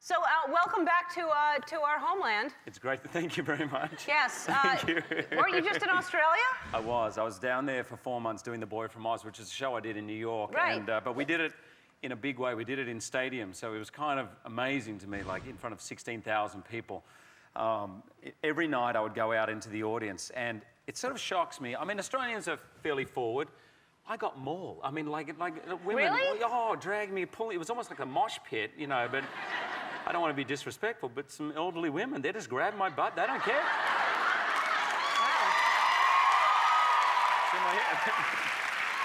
So welcome back to our homeland. It's great. Thank you very much. Yes. Thank you. Weren't you just in Australia? I was down there for 4 months doing The Boy from Oz, which is a show I did in New York. Right. But we did it in a big way. We did it in stadiums, so it was kind of amazing to me, like in front of 16,000 people. Every night I would go out into the audience, and it sort of shocks me. I mean, Australians are fairly forward. I got mauled. I mean, like women. Really? Oh, drag me, pull me. It was almost like a mosh pit, you know. But I don't want to be disrespectful, but some elderly women, they just grab my butt. They don't care. Wow. It's in my head.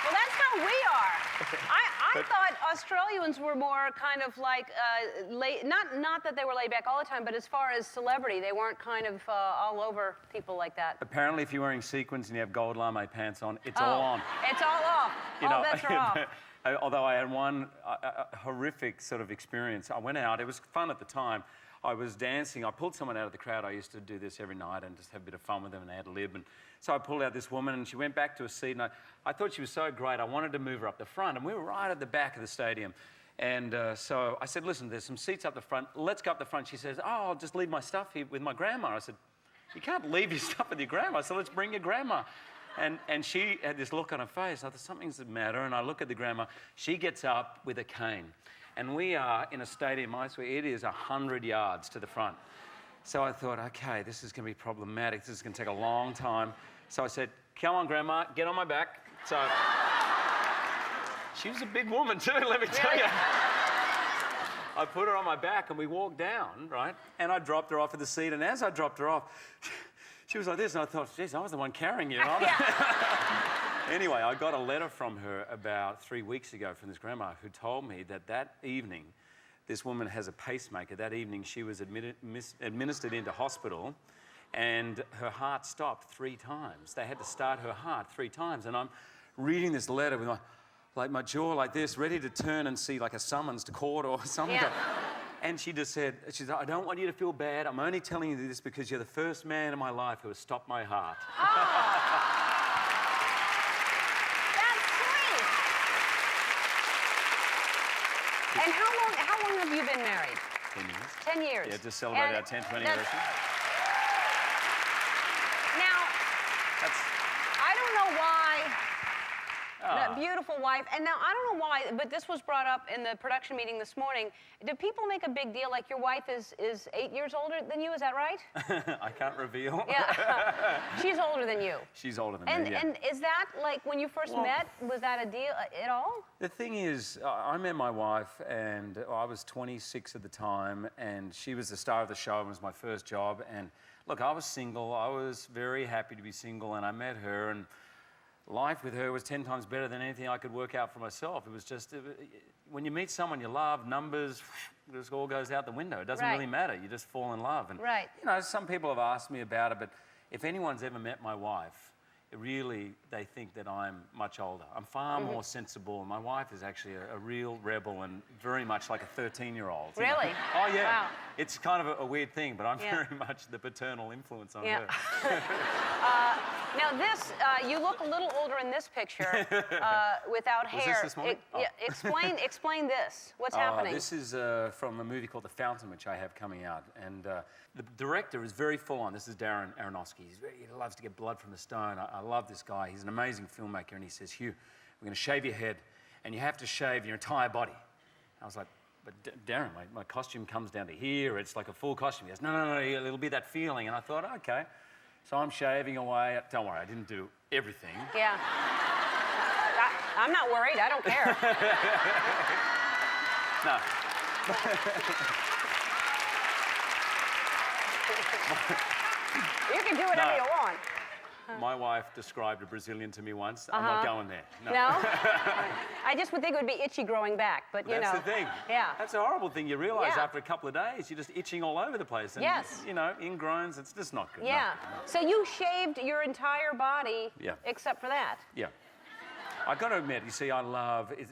Well, that's how we are. I thought Australians were more kind of like not that they were laid back all the time, but as far as celebrity, they weren't kind of all over people like that. Apparently, if you're wearing sequins and you have gold lame pants on, it's all on. It's all off. All bets are off. Although I had one horrific sort of experience. I went out, it was fun at the time. I was dancing, I pulled someone out of the crowd. I used to do this every night and just have a bit of fun with them and ad lib. And so I pulled out this woman and she went back to a seat and I thought she was so great. I wanted to move her up the front and we were right at the back of the stadium. And so I said, listen, there's some seats up the front. Let's go up the front. She says, oh, I'll just leave my stuff here with my grandma. I said, you can't leave your stuff with your grandma. So let's bring your grandma. And she had this look on her face. I thought, something's the matter. And I look at the grandma. She gets up with a cane. And we are in a stadium, I swear, it is 100 yards to the front. So I thought, okay, this is going to be problematic. This is going to take a long time. So I said, come on, Grandma, get on my back. So she was a big woman too, let me tell you. I put her on my back and we walked down, right? And I dropped her off at the seat. And as I dropped her off, she was like this, and I thought, geez, I was the one carrying you. Anyway, I got a letter from her about 3 weeks ago from this grandma who told me that that evening, this woman has a pacemaker. That evening, she was administered into hospital, and her heart stopped 3 times. They had to start her heart 3 times. And I'm reading this letter with my jaw like this, ready to turn and see like a summons to court or something. Yeah. And she just said, I don't want you to feel bad. I'm only telling you this because you're the first man in my life who has stopped my heart. Oh. That's sweet. And how long have you been married? 10 years. 10 years. Yeah, just celebrated our 10th anniversary. Now, I don't know why. That beautiful wife. And now, I don't know why, but this was brought up in the production meeting this morning. Do people make a big deal like your wife is 8 years older than you? Is that right? I can't reveal. Yeah. She's older than you. She's older than me, yeah. And is that, like, when you first met, was that a deal at all? The thing is, I met my wife, and I was 26 at the time, and she was the star of the show. It was my first job. And, look, I was single. I was very happy to be single, and I met her, and life with her was 10 times better than anything I could work out for myself. It was just, when you meet someone you love, numbers, it just all goes out the window. It doesn't really matter. You just fall in love. And, you know, some people have asked me about it, but if anyone's ever met my wife, really, they think that I'm much older. I'm far more sensible. And my wife is actually a real rebel and very much like a 13-year-old. Really? Oh, yeah. Wow. It's kind of a weird thing, but I'm very much the paternal influence on her. Now this, you look a little older in this picture without hair. Was this this morning? Explain this. What's happening? This is from a movie called The Fountain, which I have coming out. And the director is very full on. This is Darren Aronofsky. He loves to get blood from the stone. I love this guy. He's an amazing filmmaker. And he says, Hugh, we're going to shave your head, and you have to shave your entire body. I was like, but Darren, my costume comes down to here. It's like a full costume. He goes, no, it'll be that feeling. And I thought, okay. So I'm shaving away. Don't worry, I didn't do everything. Yeah. I'm not worried. I don't care. No. You can do whatever you want. My wife described a Brazilian to me once. I'm not going there. No? I just would think it would be itchy growing back, but you know. That's the thing. Yeah. That's a horrible thing. You realise after a couple of days, you're just itching all over the place. And, you know, ingrowns, it's just not good. Yeah. No. So you shaved your entire body except for that? Yeah. I got to admit, you see,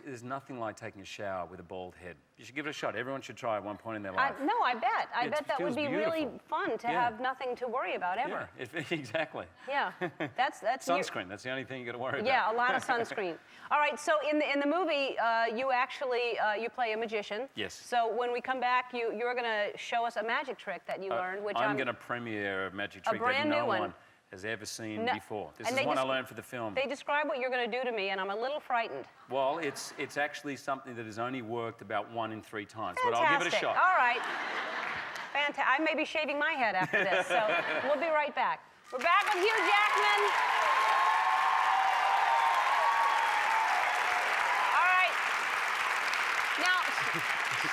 there's nothing like taking a shower with a bald head. You should give it a shot. Everyone should try at one point in their life. No, I bet. I bet that would be beautiful. really fun to have nothing to worry about ever. Yeah, exactly. Yeah, that's sunscreen. That's the only thing you got to worry about. Yeah, a lot of sunscreen. All right, so in the movie, you actually you play a magician. Yes. So when we come back, you're going to show us a magic trick that you learned, which I'm going to premiere a magic trick that no one has ever seen before. This is one I learned for the film. They describe what you're going to do to me, and I'm a little frightened. Well, it's actually something that has only worked about 1 in 3 times, Fantastic. but I'll give it a shot. All right. Fantastic. I may be shaving my head after this, so we'll be right back. We're back with Hugh Jackman. All right. Now,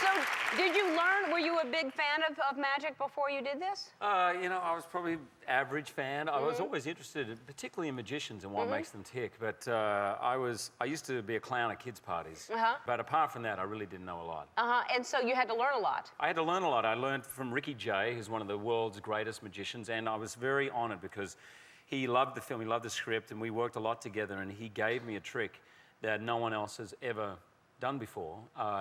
so did you learn, were you a big fan of magic before you did this? You know, I was probably average fan. I was always interested, particularly in magicians and what makes them tick. But I used to be a clown at kids' parties. But apart from that, I really didn't know a lot. And so you had to learn a lot. I had to learn a lot. I learned from Ricky Jay, who's one of the world's greatest magicians, and I was very honored because he loved the film, he loved the script, and we worked a lot together, and he gave me a trick that no one else has ever done before.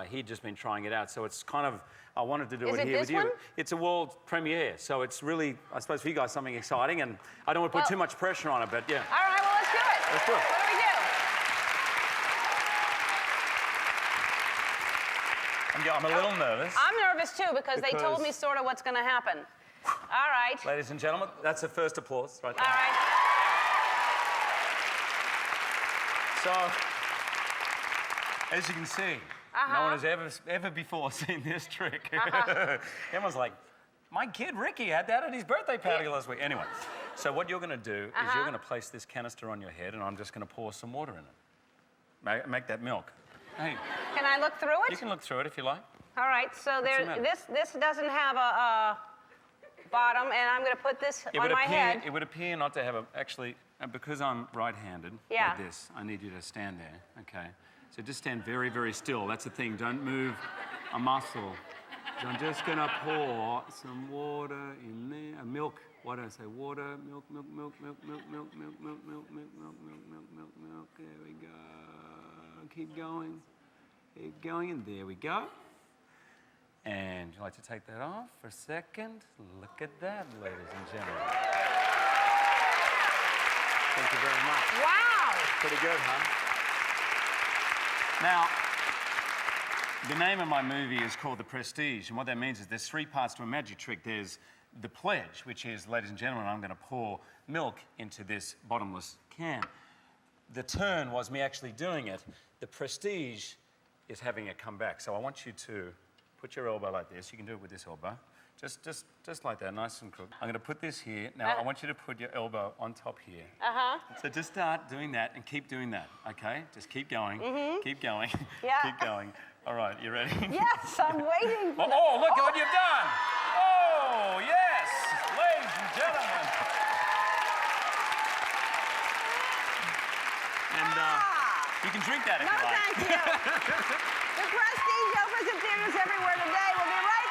He'd just been trying it out, so it's kind of, I wanted to do it here with you. It's a world premiere, so it's really, I suppose for you guys, something exciting, and I don't want to put too much pressure on it, but yeah. All right, well, let's do it. Let's do it. What do we do? I'm a little nervous. I'm nervous too because they told me sort of what's going to happen. All right. Ladies and gentlemen, that's the first applause right there. All right. So, as you can see, no one has ever before seen this trick. Everyone's like, my kid Ricky had that at his birthday party last week. Anyway, so what you're going to do is you're going to place this canister on your head, and I'm just going to pour some water in it. Make that milk. Hey. Can I look through it? You can look through it if you like. All right, so this doesn't have a bottom, and I'm going to put this on my head. It would appear not to have actually, because I'm right-handed like this, I need you to stand there, okay? So just stand very, very still. That's the thing, don't move a muscle. So I'm just going to pour some water in there, milk. Why don't I say water, milk, milk, milk, milk, milk, milk, milk, milk, milk, milk, milk, milk, milk, milk, milk. There we go. Keep going. Keep going, and there we go. And would you like to take that off for a second? Look at that, ladies and gentlemen. Thank you very much. Wow! Pretty good, huh? Now, the name of my movie is called The Prestige, and what that means is there's 3 parts to a magic trick. There's the pledge, which is, ladies and gentlemen, I'm going to pour milk into this bottomless can. The turn was me actually doing it. The prestige is having it come back. So I want you to put your elbow like this. You can do it with this elbow. Just like that, nice and crooked. I'm going to put this here. Now, I want you to put your elbow on top here. So just start doing that and keep doing that, okay? Just keep going. Keep going. Yeah. Keep going. All right, you ready? Yes, I'm waiting for Oh, look at what you've done. Oh, yes, ladies and gentlemen. And you can drink that if you like. No, thank you. The Prestige opens in theaters everywhere today. We'll be right